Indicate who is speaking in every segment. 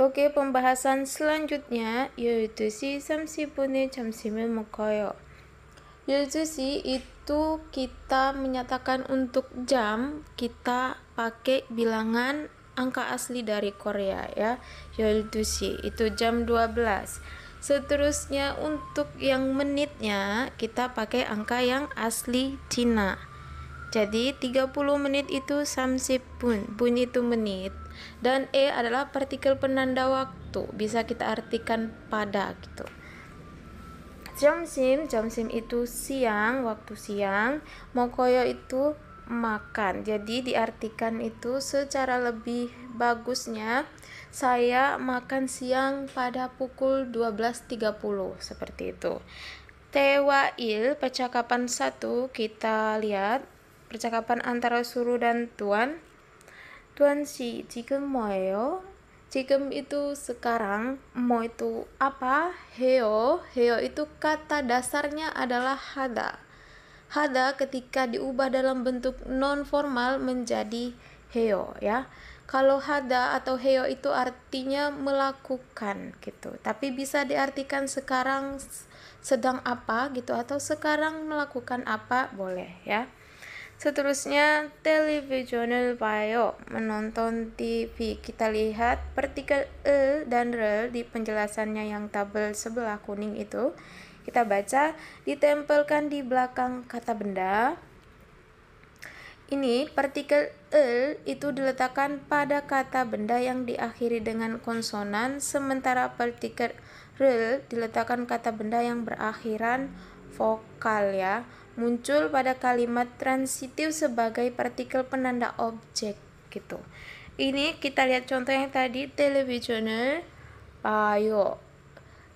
Speaker 1: Oke, pembahasan selanjutnya yaitu si samsibune jamsim을 먹어요. Yaitu si itu kita menyatakan untuk jam kita pakai bilangan angka asli dari Korea ya. Yaitu si itu jam 12. Seterusnya untuk yang menitnya kita pakai angka yang asli Cina. Jadi 30 menit itu samsip pun itu menit, dan adalah partikel penanda waktu, bisa kita artikan pada gitu. Jamsim itu siang, waktu siang. Mokoyo itu makan. Jadi diartikan itu secara lebih bagusnya saya makan siang pada pukul 12.30 seperti itu. Tewail percakapan 1 kita lihat percakapan antara Suru dan Tuan. Tuan si 지금 뭐예요? 지금 itu sekarang, mo itu apa, heo itu kata dasarnya adalah hada. Hada ketika diubah dalam bentuk non formal menjadi heo ya. Kalau hada atau heo itu artinya melakukan gitu, tapi bisa diartikan sekarang sedang apa gitu, atau sekarang melakukan apa, boleh ya. Seterusnya televisional bio, menonton TV. Kita lihat partikel e dan rel di penjelasannya yang tabel sebelah kuning itu. Kita baca, ditempelkan di belakang kata benda. Ini partikel e itu diletakkan pada kata benda yang diakhiri dengan konsonan, sementara partikel rel diletakkan kata benda yang berakhiran vokal ya. Muncul pada kalimat transitif sebagai partikel penanda objek gitu. Ini kita lihat contoh yang tadi, televisional payo.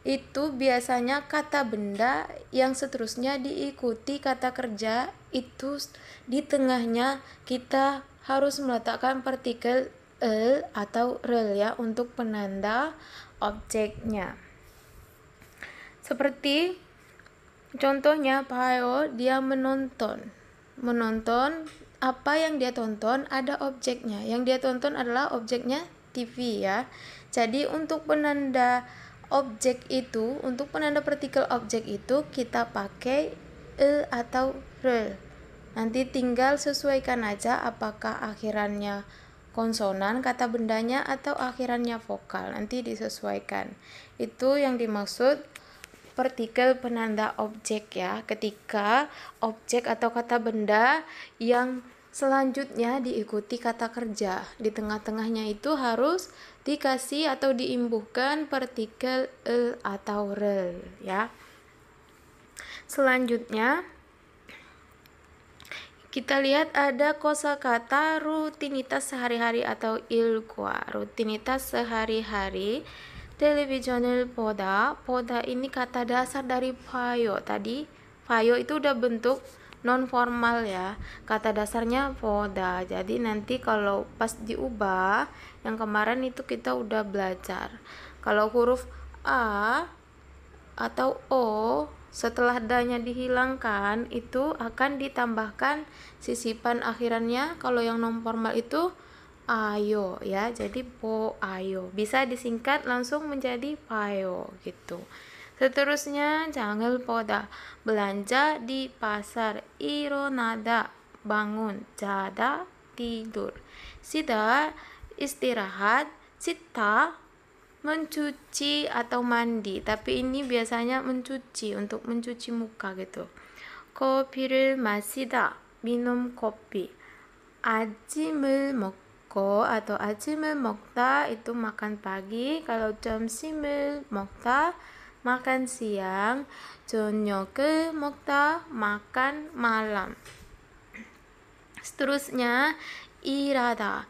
Speaker 1: Itu biasanya kata benda yang seterusnya diikuti kata kerja, itu di tengahnya kita harus meletakkan partikel el atau rel ya untuk penanda objeknya. Seperti contohnya Payo, dia menonton apa yang dia tonton, ada objeknya. Yang dia tonton adalah objeknya TV ya. Jadi untuk penanda objek itu, untuk penanda partikel objek itu kita pakai e atau rel. Nanti tinggal sesuaikan aja apakah akhirannya konsonan kata bendanya atau akhirannya vokal, nanti disesuaikan. Itu yang dimaksud partikel penanda objek ya, ketika objek atau kata benda yang selanjutnya diikuti kata kerja, di tengah-tengahnya itu harus dikasih atau diimbuhkan partikel el atau rel ya. Selanjutnya kita lihat ada kosakata rutinitas sehari-hari atau ilkwa, rutinitas sehari-hari. Televisional poda ini kata dasar dari payo. Tadi payo itu udah bentuk non formal ya, kata dasarnya poda. Jadi nanti kalau pas diubah, yang kemarin itu kita udah belajar, kalau huruf a atau o setelah danya dihilangkan itu akan ditambahkan sisipan akhirannya. Kalau yang non formal itu ayo ya, jadi po ayo, bisa disingkat langsung menjadi payo gitu. Seterusnya jangan poda, belanja di pasar, ironada bangun, jada tidur, sida istirahat, sita mencuci atau mandi, tapi ini biasanya mencuci, untuk mencuci muka gitu. kopi를 마시다, minum kopi. 아침을 먹고 atau 아침을 먹다 itu makan pagi. Kalau 점심을 먹다 makan siang. 저녁을 먹다 makan malam. Seterusnya irada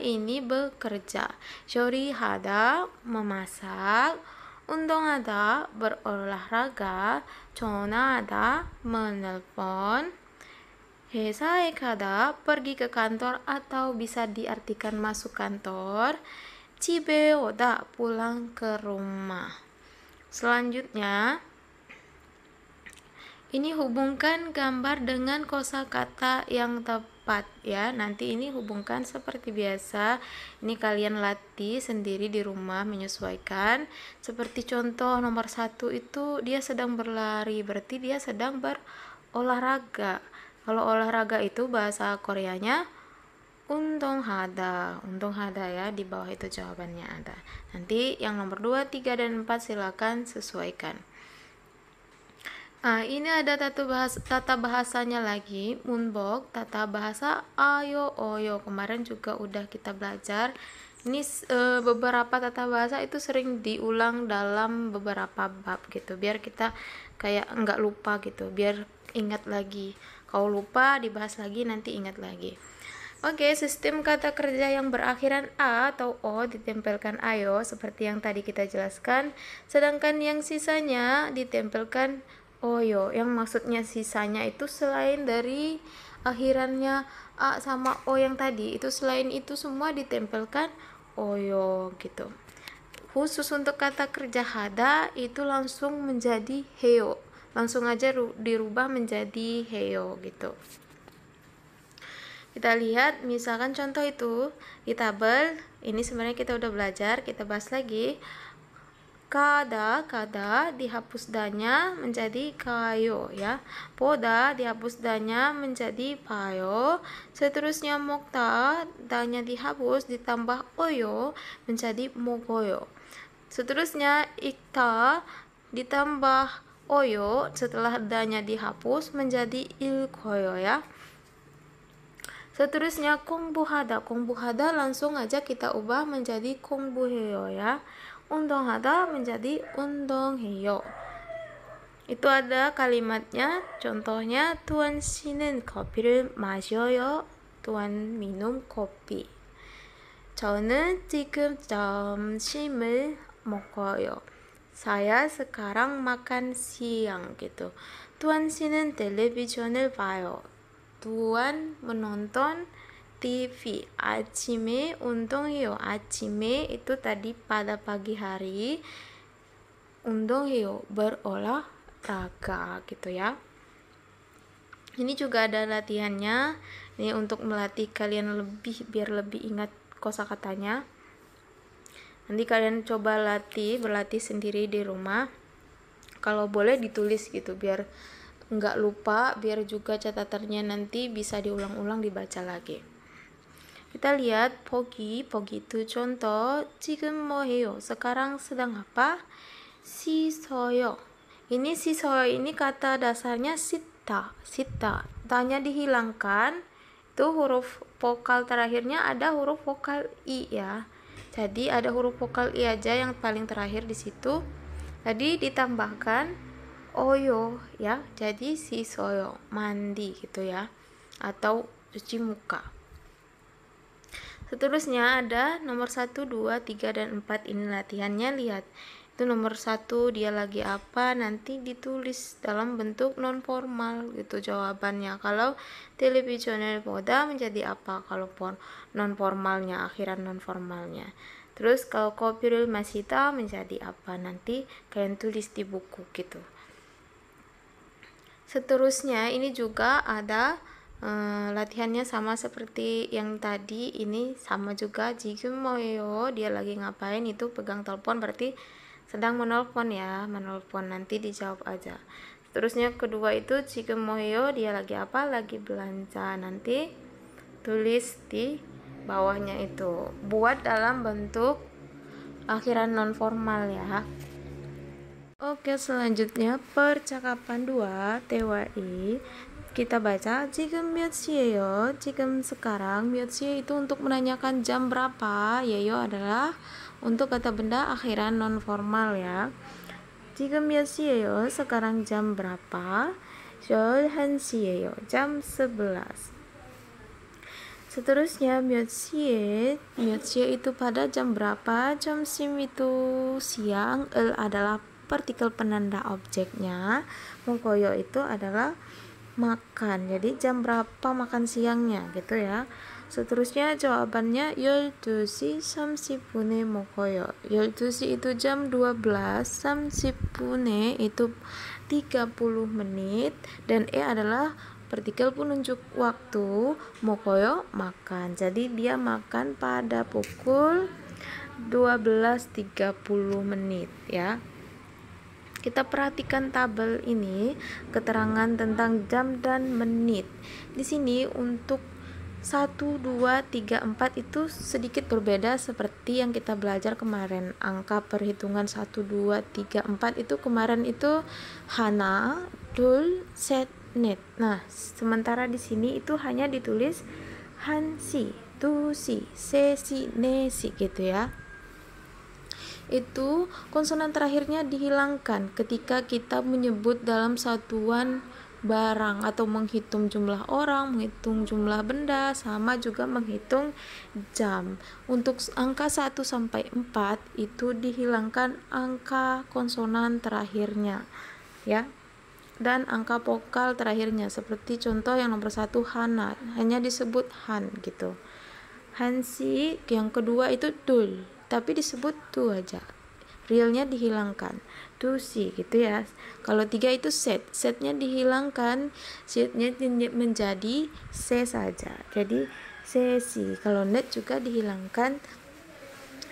Speaker 1: ini bekerja. Syurihada memasak. 운동하다 berolahraga. 전화하다 menelpon. 회사에 가다 pergi ke kantor atau bisa diartikan masuk kantor. 집에 오다 pulang ke rumah. Selanjutnya Ini hubungkan gambar dengan kosakata yang tepat ya. Nanti ini hubungkan seperti biasa. Ini kalian latih sendiri di rumah menyesuaikan. Seperti contoh nomor 1 itu dia sedang berlari, berarti dia sedang berolahraga. Kalau olahraga itu bahasa Koreanya untonghada ya, di bawah itu jawabannya ada. Nanti yang nomor 2, 3, dan 4 silakan sesuaikan. Ini ada tata bahasanya lagi, munbok, tata bahasa ayo, oyo. Kemarin juga udah kita belajar. Ini beberapa tata bahasa itu sering diulang dalam beberapa bab gitu, biar kita kayak nggak lupa gitu, biar ingat lagi. Kalau lupa dibahas lagi, nanti ingat lagi. Oke, sistem kata kerja yang berakhiran a atau o ditempelkan ayo seperti yang tadi kita jelaskan, sedangkan yang sisanya ditempelkan oyo. Yang maksudnya sisanya itu selain dari akhirannya a sama o yang tadi, itu selain itu semua ditempelkan oyo gitu. Khusus untuk kata kerja hada itu langsung menjadi heo, langsung aja dirubah menjadi heo gitu. Kita lihat misalkan contoh itu di tabel ini, sebenarnya kita udah belajar, kita bahas lagi. Kada dihapus danya menjadi kayo ya. Poda dihapus danya menjadi payo. Seterusnya mokta danya dihapus ditambah oyo menjadi mogoyo. Seterusnya ikta ditambah oyo setelah danya dihapus menjadi ilkoyo ya. Seterusnya 공부하다 langsung aja kita ubah menjadi 공부해요 ya. 운동하다 menjadi 운동해요. Itu ada kalimatnya. Contohnya Tuan 씨는 커피를 마셔요. Tuan minum kopi. 저는 지금 점심을 먹어요. Saya sekarang makan siang gitu. Tuan 씨는 텔레비전을 봐요. Tuan menonton TV. 아침에 운동해요. 아침에 itu tadi pada pagi hari. 운동해요 berolahraga gitu ya. Ini juga ada latihannya. Ini untuk melatih kalian biar lebih ingat kosakatanya. Nanti kalian coba berlatih sendiri di rumah. Kalau boleh ditulis gitu biar nggak lupa, biar juga catatannya nanti bisa diulang-ulang dibaca lagi. Kita lihat pogi itu contoh. 지금 뭐해요? Sekarang sedang apa? 씻어요. Ini 씻어요 ini kata dasarnya sita. Tanya dihilangkan, itu huruf vokal terakhirnya ada huruf vokal i ya. Jadi ada huruf vokal i aja yang paling terakhir di situ. Tadi ditambahkan oyo ya, jadi 씻어요 mandi gitu ya, atau cuci muka. Seterusnya ada nomor 1, 2, 3, dan 4. Ini latihannya, lihat. Itu nomor 1 dia lagi apa, nanti ditulis dalam bentuk non formal gitu jawabannya. Kalau televisional boda menjadi apa, kalau non formalnya, akhiran non formalnya. Terus kalau kopi를 마시다 menjadi apa, nanti kalian tulis di buku gitu. Seterusnya ini juga ada latihannya sama seperti yang tadi. Ini sama juga. 지금 뭐예요? Dia lagi ngapain, itu pegang telepon berarti sedang menelpon ya, menelpon, nanti dijawab aja. Terusnya kedua itu 지금 뭐예요? Dia lagi apa? Lagi belanja, nanti tulis di bawahnya itu. Buat dalam bentuk akhiran non formal ya. Oke, selanjutnya percakapan 2 TWI. Kita baca 지금 몇 시예요? 지금 sekarang. 몇 시 itu untuk menanyakan jam berapa. 예요 adalah untuk kata benda akhiran non formal ya. 지금 몇 시예요? Sekarang jam berapa? 11시예요. Jam 11. Seterusnya 몇 시에 itu pada jam berapa. 점심 itu siang. Adalah partikel penanda objeknya. 먹어요 itu adalah makan. Jadi jam berapa makan siangnya gitu ya. Seterusnya jawabannya 12시 30분에 먹어요. 12시 itu jam 12, 30분에 itu 30 menit, dan adalah partikel penunjuk waktu. Mokoyo makan, jadi dia makan pada pukul 12.30 menit ya. Kita perhatikan tabel ini, keterangan tentang jam dan menit. Di sini untuk 1, 2, 3, 4 itu sedikit berbeda seperti yang kita belajar kemarin. Angka perhitungan 1, 2, 3, 4 itu kemarin itu hana, dul, set, net. Nah, sementara di sini itu hanya ditulis hansi, tusi, sesi, nesi gitu ya. Itu konsonan terakhirnya dihilangkan ketika kita menyebut dalam satuan barang atau menghitung jumlah orang, menghitung jumlah benda, sama juga menghitung jam. Untuk angka 1 sampai 4 itu dihilangkan angka konsonan terakhirnya ya, dan angka vokal terakhirnya. Seperti contoh yang nomor 1 hana, hanya disebut han gitu. Hansi yang kedua itu dul, tapi disebut tu aja, realnya dihilangkan, tusi gitu ya. Kalau 3 itu setnya dihilangkan, setnya menjadi se saja, jadi sesi. Kalau net juga dihilangkan,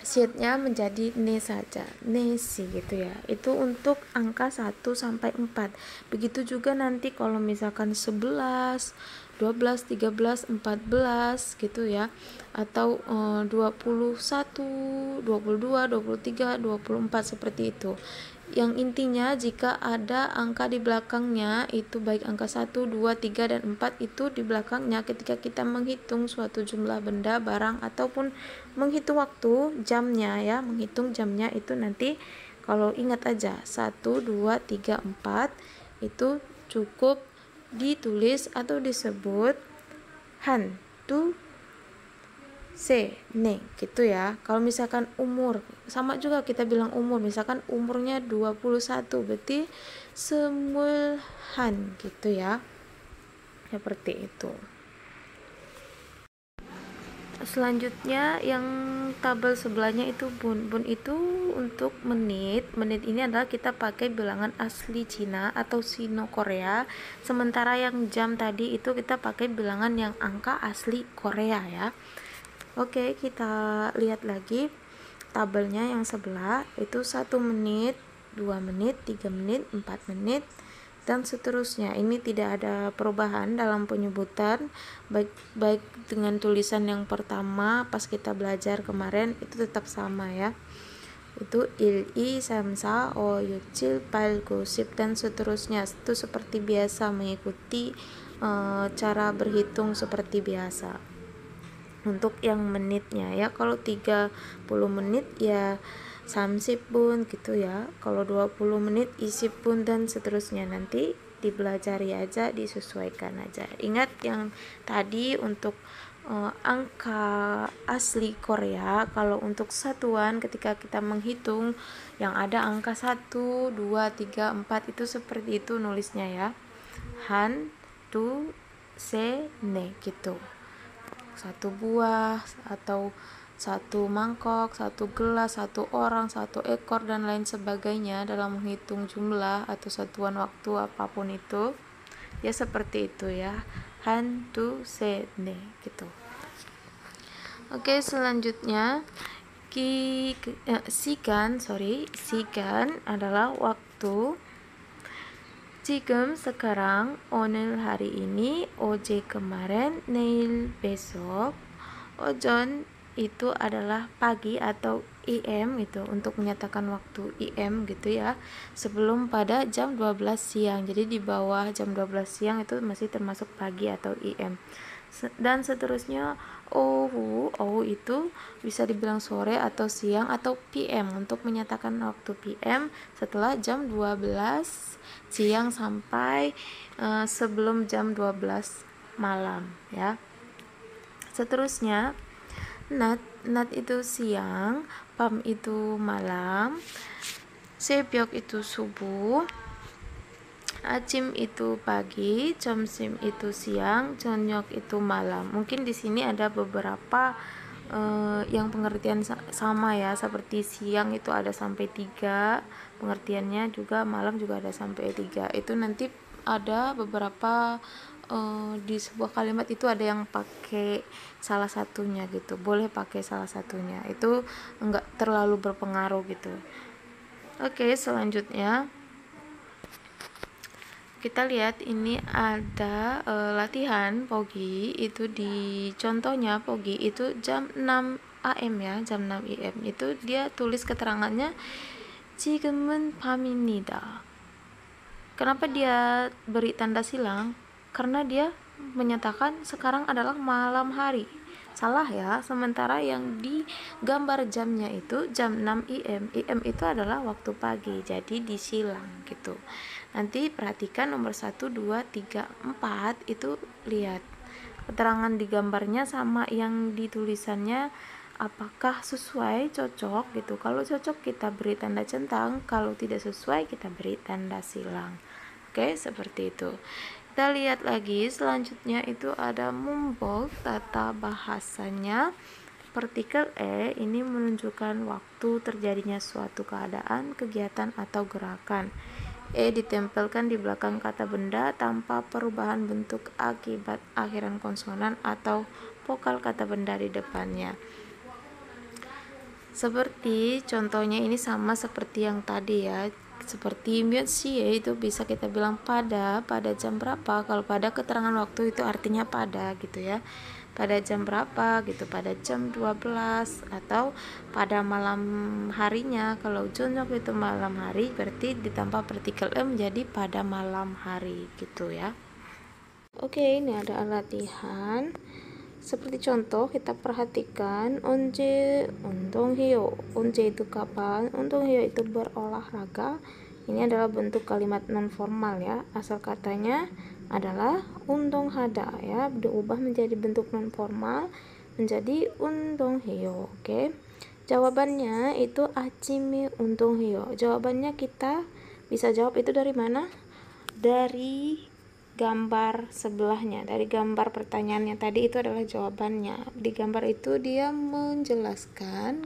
Speaker 1: setnya menjadi ne saja, nesi gitu ya. Itu untuk angka 1 sampai 4. Begitu juga nanti kalau misalkan 11, 12, 13, 14 gitu ya, atau 21, 22, 23, 24 seperti itu. Yang intinya jika ada angka di belakangnya, itu baik angka 1, 2, 3, dan 4 itu di belakangnya ketika kita menghitung suatu jumlah benda, barang, ataupun menghitung waktu, jamnya ya, menghitung jamnya itu nanti kalau ingat aja 1, 2, 3, 4 itu cukup ditulis atau disebut han, tu, se, ne gitu ya. Kalau misalkan umur, sama juga kita bilang umur, misalkan umurnya 21 berarti semulhan gitu ya, seperti itu. Selanjutnya yang tabel sebelahnya itu bun itu untuk menit. Menit ini adalah kita pakai bilangan asli Cina atau Sino Korea, sementara yang jam tadi itu kita pakai bilangan yang angka asli Korea ya. Oke, kita lihat lagi tabelnya yang sebelah. Itu 1 menit, 2 menit, 3 menit, 4 menit, dan seterusnya. Ini tidak ada perubahan dalam penyebutan, baik dengan tulisan yang pertama pas kita belajar kemarin itu tetap sama ya. Itu il-i, samsa, o, yucil, pal, gosip, dan seterusnya. Itu seperti biasa, mengikuti cara berhitung seperti biasa. Untuk yang menitnya ya, kalau 30 menit ya 30 pun gitu ya, kalau 20 menit 20 pun, dan seterusnya. Nanti dipelajari aja, disesuaikan aja. Ingat yang tadi untuk angka asli Korea, kalau untuk satuan ketika kita menghitung yang ada angka 1, 2, 3, 4 itu seperti itu nulisnya ya, han, tu, se, ne gitu. 1 buah, atau 1 mangkok, 1 gelas, 1 orang, 1 ekor, dan lain sebagainya dalam menghitung jumlah atau satuan waktu apapun itu ya, seperti itu ya, han, tu, se, ne gitu. Oke, selanjutnya sigan adalah waktu. Ji금 sekarang, o늘 hari ini, oje kemarin, neil besok. Ojon itu adalah pagi atau IM gitu, untuk menyatakan waktu IM gitu ya, sebelum pada jam 12 siang. Jadi di bawah jam 12 siang itu masih termasuk pagi atau IM. Dan seterusnya ohu itu bisa dibilang sore atau siang atau PM, untuk menyatakan waktu PM setelah jam 12 siang sampai sebelum jam 12 malam ya. Seterusnya nat itu siang, pam itu malam, 새벽 itu subuh, Acim itu pagi, 점심 itu siang, 저녁 itu malam. Mungkin di sini ada beberapa yang pengertian sama ya, seperti siang itu ada sampai 3 pengertiannya, juga malam juga ada sampai 3. Itu nanti ada beberapa di sebuah kalimat itu ada yang pakai salah satunya gitu, boleh pakai salah satunya, itu enggak terlalu berpengaruh gitu. Oke, selanjutnya kita lihat ini ada latihan pagi itu, di contohnya pagi itu jam 6 AM ya, jam 6 AM itu dia tulis keterangannya 지금은 밤입니다. Kenapa dia beri tanda silang? Karena dia menyatakan sekarang adalah malam hari. Salah ya, sementara yang di gambar jamnya itu jam 6 AM. AM itu adalah waktu pagi, jadi disilang gitu. Nanti perhatikan nomor 1, 2, 3, 4 itu, lihat keterangan di gambarnya sama yang di tulisannya, apakah sesuai, cocok gitu. Kalau cocok kita beri tanda centang, kalau tidak sesuai kita beri tanda silang. Oke, seperti itu. Kita lihat lagi selanjutnya itu ada mumbok, tata bahasanya. Partikel e ini menunjukkan waktu terjadinya suatu keadaan, kegiatan atau gerakan. E ditempelkan di belakang kata benda tanpa perubahan bentuk akibat akhiran konsonan atau vokal kata benda di depannya. Seperti contohnya ini sama seperti yang tadi ya, seperti myeotsie itu bisa kita bilang pada jam berapa. Kalau pada keterangan waktu itu artinya pada gitu ya, pada jam berapa gitu, pada jam 12 atau pada malam harinya. Kalau jonyok itu malam hari, berarti ditambah partikel e menjadi pada malam hari gitu ya. Oke, ini ada latihan. Seperti contoh, kita perhatikan onje 운동해요. onje itu kapan, 운동해요 itu berolahraga. Ini adalah bentuk kalimat non formal ya. Asal katanya adalah 운동하다 ya, diubah menjadi bentuk non formal menjadi 운동해요. Oke. Jawabannya itu 아침에 운동해요. Jawabannya kita bisa jawab itu dari mana? Dari gambar sebelahnya, dari gambar pertanyaannya tadi itu adalah jawabannya. Di gambar itu dia menjelaskan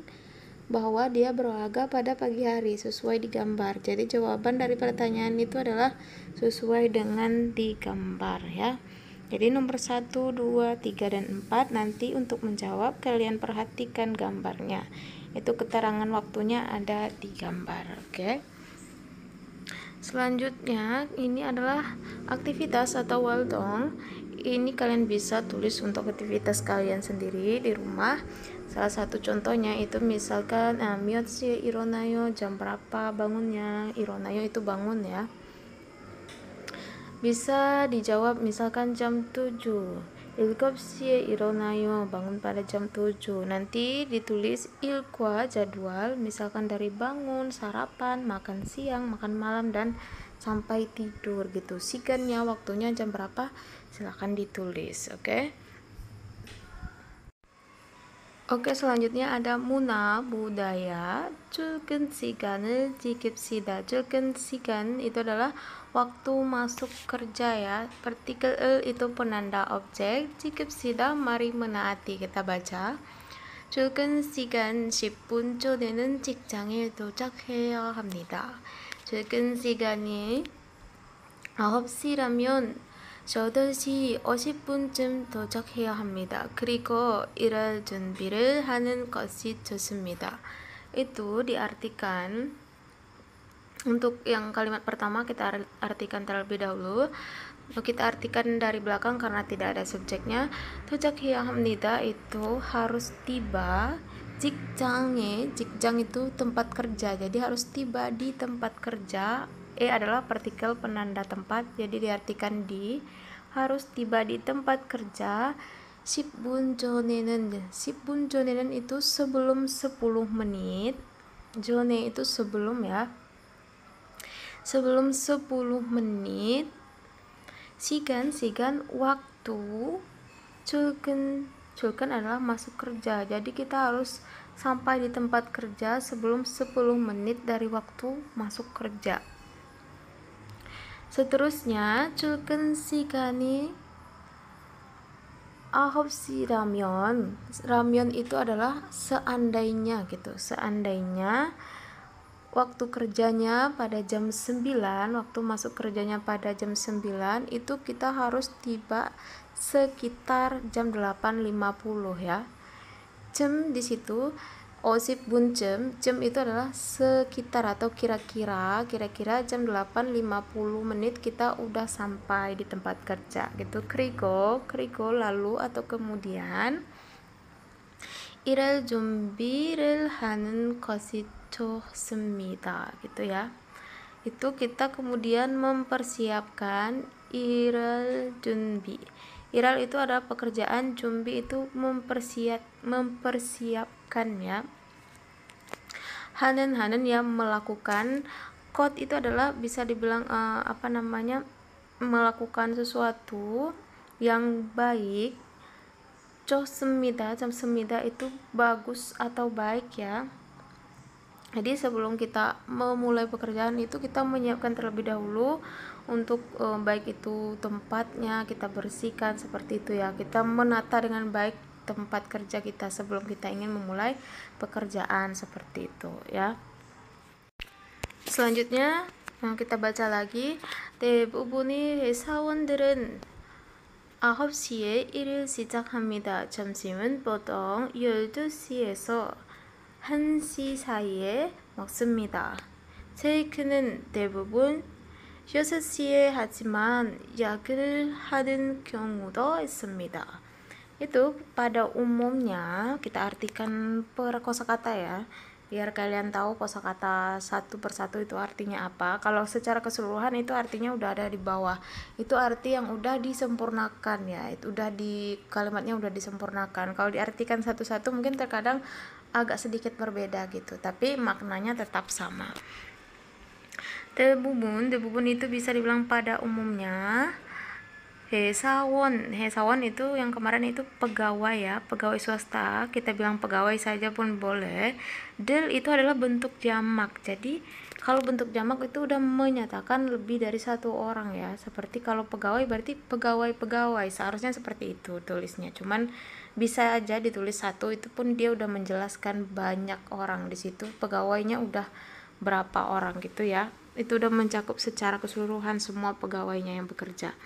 Speaker 1: bahwa dia berolahraga pada pagi hari sesuai di gambar. Jadi jawaban dari pertanyaan itu adalah sesuai dengan di gambar ya. Jadi nomor 1, 2, 3, dan 4 nanti untuk menjawab kalian perhatikan gambarnya. Itu keterangan waktunya ada di gambar, oke? Selanjutnya ini adalah aktivitas atau waldong. Ini kalian bisa tulis untuk aktivitas kalian sendiri di rumah. Salah satu contohnya itu misalkan myeotsie ironayo, jam berapa bangunnya. Ironayo itu bangun ya. Bisa dijawab misalkan jam 7. 7시에 일어나요, bangun pada jam 7. Nanti ditulis ilkwa, jadwal, misalkan dari bangun, sarapan, makan siang, makan malam, dan sampai tidur gitu. Sigannya waktunya jam berapa, silahkan ditulis, oke? Oke, selanjutnya ada muna, budaya. 출근 시간을 지킵시다. 출근 시간 itu adalah waktu masuk kerja ya. Partikel el itu penanda objek. 지킵시다, mari menaati. Kita baca. 출근 시간 10분 전에는 직장에 도착해야 합니다. 출근 시간이 9시라면 8시 50분쯤 도착해야 합니다. 그리고 일할 준비를 하는 것이 좋습니다. Itu diartikan, untuk yang kalimat pertama kita artikan terlebih dahulu. Kita artikan dari belakang karena tidak ada subjeknya. 도착해야 합니다 itu harus tiba. 직장에, 직장 itu tempat kerja, jadi harus tiba di tempat kerja. E adalah partikel penanda tempat, jadi diartikan di, harus tiba di tempat kerja. 10분 전에는, 10분 전에는 itu sebelum 10 menit. 전에 itu sebelum ya, sebelum 10 menit. 시간 waktu. 출근 adalah masuk kerja, jadi kita harus sampai di tempat kerja sebelum 10 menit dari waktu masuk kerja. Seterusnya, 출근 시간이 ramen. Ramen itu adalah seandainya gitu. Seandainya waktu kerjanya pada jam 9, waktu masuk kerjanya pada jam 9, itu kita harus tiba sekitar jam 8.50 ya. Jam di situ osip bun jam itu adalah sekitar atau kira-kira jam 8.50 menit kita udah sampai di tempat kerja gitu. Krigo lalu atau kemudian 일할 준비를 하는 것이 좋습니다 gitu ya. Itu kita kemudian mempersiapkan iral junbi. Iral itu adalah pekerjaan, jumbi itu mempersiapkan ya. Hanen yang melakukan, kot itu adalah bisa dibilang melakukan sesuatu yang baik. Jam semida itu bagus atau baik ya. Jadi sebelum kita memulai pekerjaan itu kita menyiapkan terlebih dahulu untuk baik itu tempatnya kita bersihkan seperti itu ya. Kita menata dengan baik tempat kerja kita sebelum kita ingin memulai pekerjaan seperti itu ya. Selanjutnya kita baca lagi. 대부분의 회사원들은 9시에 일을 시작합니다. 점심은 보통 12시에서 1시 사이에 먹습니다. 체크는 대부분 6시에 하지만 야근을 하는 경우도 있습니다. Itu pada umumnya kita artikan per kosakata ya, biar kalian tahu kosakata satu persatu itu artinya apa. Kalau secara keseluruhan itu artinya udah ada di bawah, itu arti yang udah disempurnakan ya, itu udah di kalimatnya udah disempurnakan. Kalau diartikan satu-satu mungkin terkadang agak sedikit berbeda gitu, tapi maknanya tetap sama. Debubun itu bisa dibilang pada umumnya. Hesawan itu yang kemarin itu pegawai ya, pegawai swasta, kita bilang pegawai saja pun boleh. Del itu adalah bentuk jamak, jadi kalau bentuk jamak itu udah menyatakan lebih dari satu orang ya. Seperti kalau pegawai berarti pegawai, seharusnya seperti itu tulisnya, cuman bisa aja ditulis satu, itu pun dia udah menjelaskan banyak orang di situ, pegawainya udah berapa orang gitu ya, itu udah mencakup secara keseluruhan semua pegawainya yang bekerja.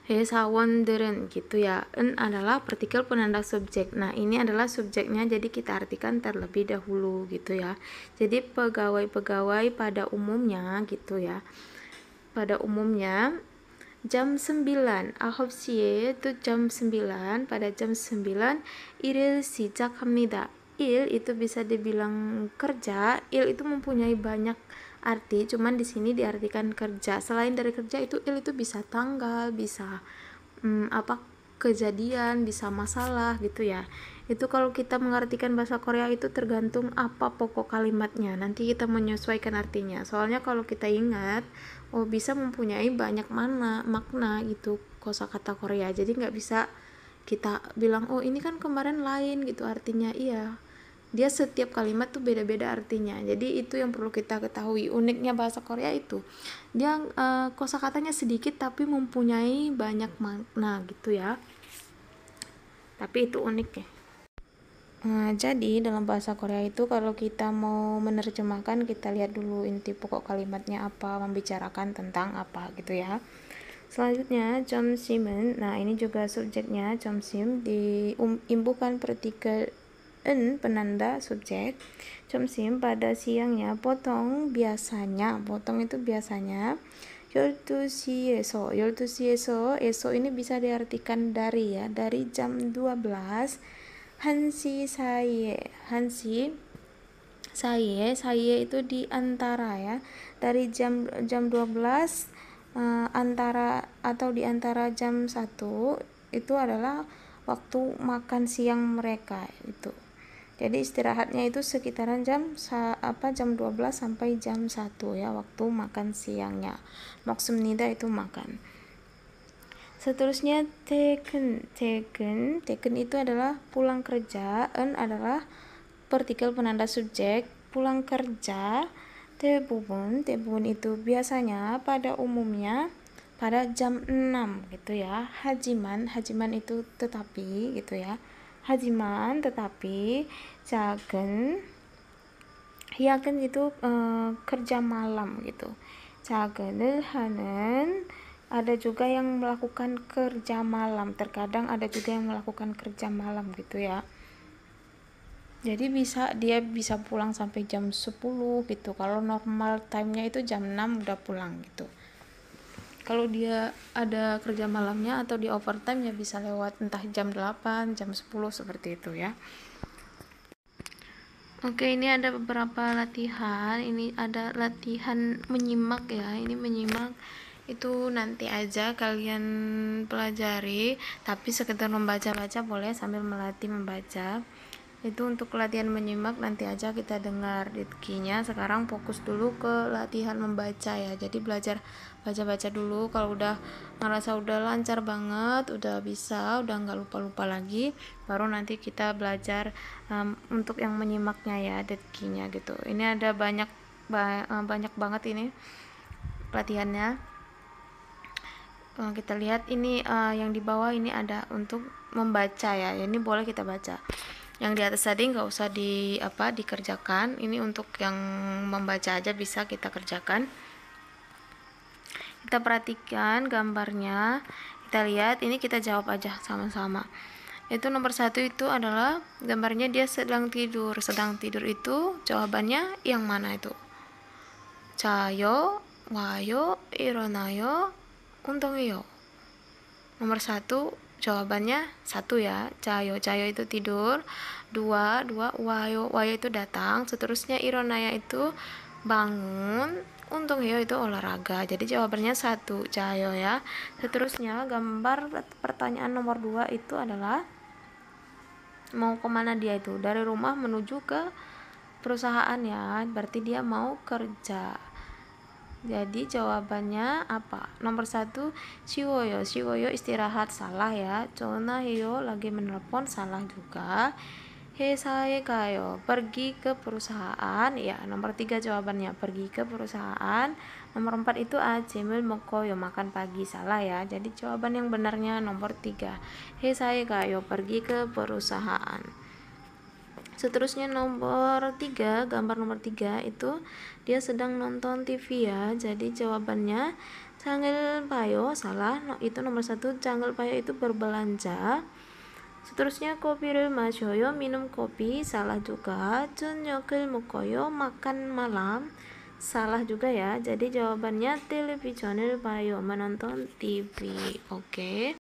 Speaker 1: 회사원들은 gitu ya. En adalah partikel penanda subjek. Nah, ini adalah subjeknya, jadi kita artikan terlebih dahulu gitu ya. Jadi pegawai-pegawai pada umumnya gitu ya. Pada umumnya jam 9, 9시에 itu jam 9, pada jam 9 일을 시작합니다. Il itu bisa dibilang kerja, il itu mempunyai banyak arti, cuman di sini diartikan kerja. Selain dari kerja itu il itu bisa tanggal, bisa kejadian, bisa masalah gitu ya. Itu kalau kita mengartikan bahasa Korea itu tergantung apa pokok kalimatnya, nanti kita menyesuaikan artinya. Soalnya kalau kita ingat, bisa mempunyai banyak makna gitu kosakata Korea, jadi nggak bisa kita bilang ini kan kemarin lain gitu artinya. Iya, dia setiap kalimat tuh beda-beda artinya, jadi itu yang perlu kita ketahui. Uniknya bahasa Korea itu dia kosakatanya sedikit tapi mempunyai banyak makna gitu ya, tapi itu unik ya. Jadi dalam bahasa Korea itu kalau kita mau menerjemahkan, kita lihat dulu inti pokok kalimatnya apa, membicarakan tentang apa gitu ya. Selanjutnya 점심은, nah ini juga subjeknya 점심, diimbuhkan partikel en penanda subjek. 점심 pada siangnya, potong biasanya, potong itu biasanya 12시에서 eso ini bisa diartikan dari ya, dari jam 12 한시 사이에 itu di antara ya, dari jam 12 antara atau di antara jam 1 itu adalah waktu makan siang mereka itu. Jadi istirahatnya itu sekitaran jam 12 sampai jam 1 ya, waktu makan siangnya. 먹습니다 itu makan. Seterusnya teken itu adalah pulang kerja. En adalah partikel penanda subjek, pulang kerja. 대부분 itu biasanya, pada umumnya. pada jam 6 gitu ya. Hajiman itu tetapi gitu ya. Hajiman tetapi jagen hiagen itu kerja malam gitu. Jagen을 하는 ada juga yang melakukan kerja malam, terkadang ada juga yang melakukan kerja malam gitu ya. Jadi dia bisa pulang sampai jam 10 gitu. Kalau normal time-nya itu jam 6 udah pulang gitu. Kalau dia ada kerja malamnya atau di overtime ya bisa lewat entah jam 8, jam 10 seperti itu ya. Oke, ini ada beberapa latihan. Ini ada latihan menyimak ya. Ini menyimak itu nanti aja kalian pelajari, tapi sekedar membaca-baca boleh sambil melatih membaca. Itu untuk latihan menyimak, nanti aja kita dengar ritkinya. Sekarang fokus dulu ke latihan membaca ya. Jadi belajar baca-baca dulu. Kalau udah ngerasa udah lancar banget, udah bisa, udah nggak lupa-lupa lagi, baru nanti kita belajar untuk yang menyimaknya ya, ritkinya gitu. Ini ada banyak banget ini latihannya. Kita lihat ini yang di bawah ini ada untuk membaca ya. Ini boleh kita baca. Yang di atas tadi nggak usah dikerjakan. Ini untuk yang membaca aja bisa kita kerjakan. Kita perhatikan gambarnya, kita lihat, ini kita jawab aja sama-sama. Itu nomor 1 itu adalah gambarnya dia sedang tidur. Sedang tidur itu jawabannya yang mana itu? 자요, 와요, 일어나요, 운동해요. Nomor 1 jawabannya 1 ya. Jayo itu tidur. 2 wayo itu datang. Seterusnya ironaya itu bangun. Untung itu olahraga. Jadi jawabannya 1 jayo ya. Seterusnya gambar pertanyaan nomor 2 itu adalah mau kemana dia itu? Dari rumah menuju ke perusahaan ya. Berarti dia mau kerja. Jadi jawabannya apa? Nomor 1 Shiwoyo istirahat, salah ya. 전화해요 lagi menelpon, salah juga. 회사에 가요 pergi ke perusahaan ya. Nomor 3 jawabannya pergi ke perusahaan. Nomor 4 itu 아침을 먹어요 makan pagi, salah ya. Jadi jawaban yang benarnya nomor 3. 회사에 가요 pergi ke perusahaan. Seterusnya nomor 3, gambar nomor 3 itu dia sedang nonton TV ya. Jadi jawabannya 장을 봐요, salah. Itu nomor 1, 장을 봐요 itu berbelanja. Seterusnya kopi를 마셔요, minum kopi, salah juga. 저녁을 먹어요, makan malam, salah juga ya. Jadi jawabannya television을 봐요, menonton TV. Oke.